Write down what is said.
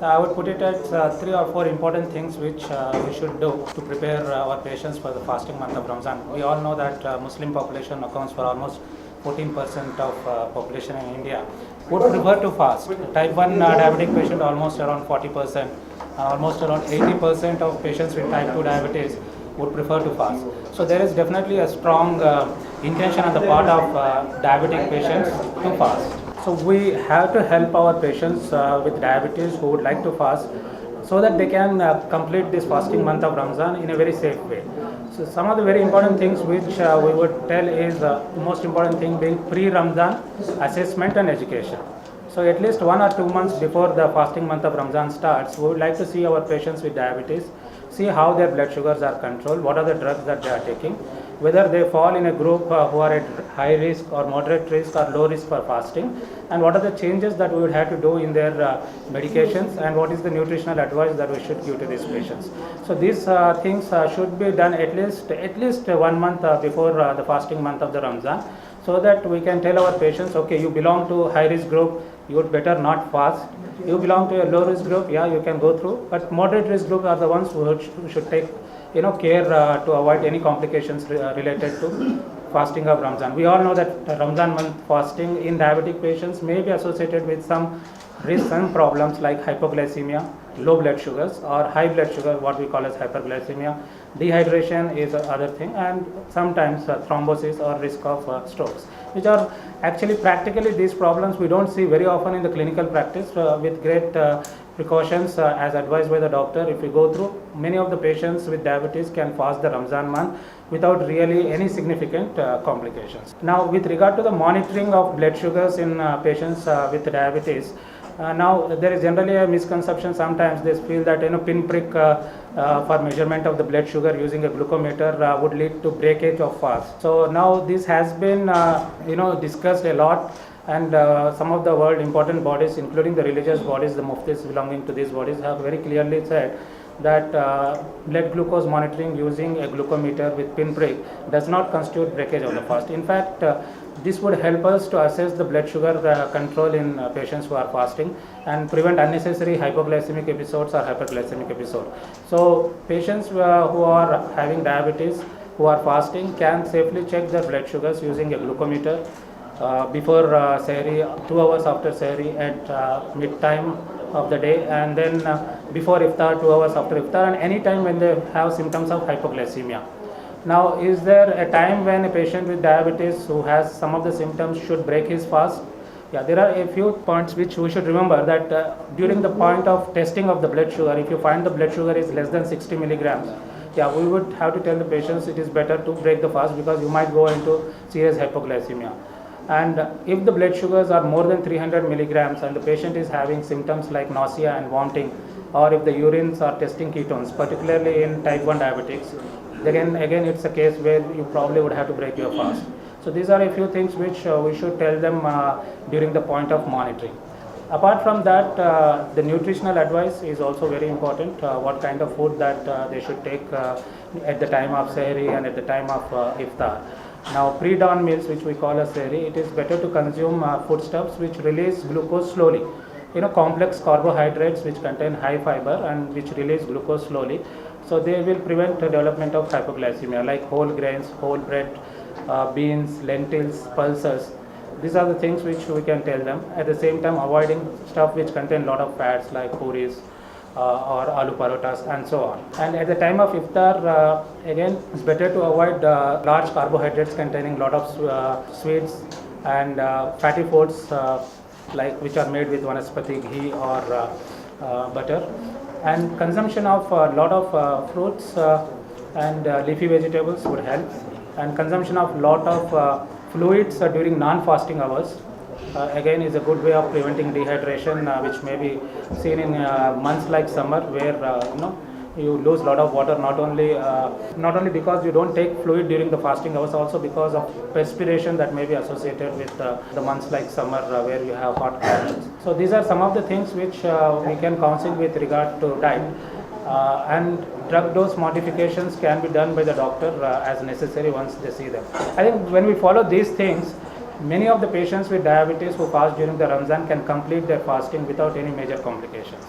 I would put it as three or four important things which we should do to prepare our patients for the fasting month of Ramadan. We all know that Muslim population accounts for almost 14% of population in India would prefer to fast. Type 1 diabetic patient almost around 40%, almost around 80% of patients with type 2 diabetes would prefer to fast. So there is definitely a strong intention on the part of diabetic patients to fast. So we have to help our patients with diabetes who would like to fast so that they can complete this fasting month of Ramadan in a very safe way. So some of the very important things which we would tell is the most important thing being pre-Ramadan assessment and education. So at least 1 or 2 months before the fasting month of Ramadan starts, we would like to see our patients with diabetes, see how their blood sugars are controlled, what are the drugs that they are taking, whether they fall in a group who are at high risk or moderate risk or low risk for fasting, and what are the changes that we would have to do in their medications, and what is the nutritional advice that we should give to these patients. So these things should be done at least 1 month before the fasting month of the Ramadan, so that we can tell our patients, okay, you belong to high risk group, you would better not fast. You belong to a low risk group, yeah, you can go through, but moderate risk group are the ones who should take care to avoid any complications related to fasting of Ramadan. We all know that Ramadan month fasting in diabetic patients may be associated with some risks and problems like hypoglycemia, low blood sugars, or high blood sugar, what we call as hyperglycemia. Dehydration is other thing, and sometimes thrombosis or risk of strokes, which are actually practically these problems we don't see very often in the clinical practice. With great precautions as advised by the doctor, if we go through, many of the patients with diabetes can fast the Ramadan month without really any significant complications. Now, with regard to the monitoring of blood sugars in patients with diabetes, now there is generally a misconception. Sometimes they feel that pinprick for measurement of the blood sugar using a glucometer would lead to breakage of fast. So now this has been discussed a lot, and some of the world important bodies, including the religious bodies, the muftis belonging to these bodies, have very clearly said that blood glucose monitoring using a glucometer with pinprick does not constitute breakage of the fast. In fact, this would help us to assess the blood sugar control in patients who are fasting and prevent unnecessary hypoglycemic episodes or hyperglycemic episodes. So patients who are having diabetes who are fasting can safely check their blood sugars using a glucometer before Sehri, 2 hours after Sehri, at mid-time of the day, and then before Iftar, 2 hours after Iftar, and any time when they have symptoms of hypoglycemia. Now, is there a time when a patient with diabetes who has some of the symptoms should break his fast? Yeah, there are a few points which we should remember, that during the point of testing of the blood sugar, if you find the blood sugar is less than 60 milligrams, yeah, we would have to tell the patients it is better to break the fast, because you might go into serious hypoglycemia. And if the blood sugars are more than 300 milligrams and the patient is having symptoms like nausea and vomiting, or if the urines are testing ketones, particularly in type 1 diabetics, again it's a case where you probably would have to break your fast. So these are a few things which we should tell them during the point of monitoring. Apart from that, the nutritional advice is also very important. What kind of food that they should take at the time of Sehri and at the time of Iftar. Now, pre-dawn meals, which we call as Sehri, it is better to consume foodstuffs which release glucose slowly. Complex carbohydrates which contain high fiber and which release glucose slowly. So they will prevent the development of hypoglycemia, like whole grains, whole bread, beans, lentils, pulses. These are the things which we can tell them. At the same time, avoiding stuff which contain a lot of fats like puris or aloo parotas and so on. And at the time of Iftar, again, it's better to avoid large carbohydrates containing a lot of sweets and fatty foods like which are made with vanaspati ghee or butter. And consumption of a lot of fruits and leafy vegetables would help. And consumption of lot of fluids during non-fasting hours again is a good way of preventing dehydration, which may be seen in months like summer, where you lose a lot of water, not only because you don't take fluid during the fasting hours, also because of perspiration that may be associated with the months like summer, where you have hot climates. So these are some of the things which we can counsel with regard to diet. And drug dose modifications can be done by the doctor as necessary once they see them. I think when we follow these things, many of the patients with diabetes who fast during the Ramadan can complete their fasting without any major complications.